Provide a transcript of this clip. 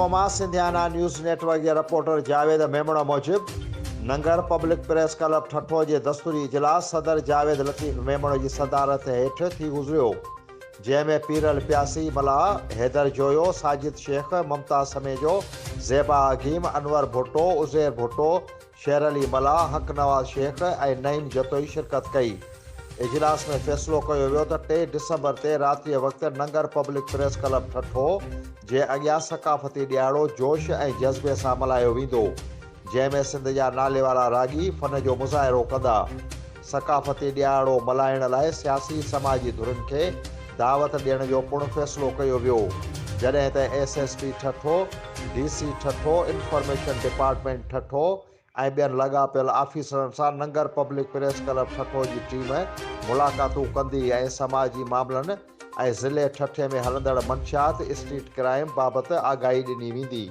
लखनऊ में सिंधियाना news network के reporter Javed Memon मूजिब नंगर public press club ठठो के दस्तूरी इजलास सदर जावेद लतीफ़ मेमण की सदारत हेठ थी गुजरियो, जैमें पीरल प्यासी मला, हैदर जोयो, साजिद शेख, ममता समेजो, ज़ेबा हकीम, अनवर भुट्टो, उज़ैर भुट्टो, शेर अली मला, हक नवाज शेख और नईम जतोई शिरकत कई। इजलास में फैसलो किया वियो त 3 डिसंबर ते रात वक्त नंगर पब्लिक प्रेस क्लब ठठो जे अॻियां सकाफ़ती ॾियारो जोश और जज़्बे से मल्हायो वेंदो, जैमें सिंध जा नाले वाला रागी फन जो मुज़ाहिरो कंदा। सकाफ़ती ॾियारो मल्हाइण लाइ सियासी समाजी धुरनि खे दावत ॾियण जो पिणु फैसलो किया वियो, जॾहिं त SSP ठठो, DC ठठो, इंफॉर्मेशन डिपार्टमेंट ठठो और ॿियनि लॻापियल आफिसरनि सां नंगर पब्लिक प्रेस क्लब ठठो की टीम मुलाक़ातूं कंदी ऐं समाजी मामलनि ऐं ज़िले ठठे में हलंदड़ मंशियात स्ट्रीट क्राइम बाबति आगाही ॾिनी वेंदी।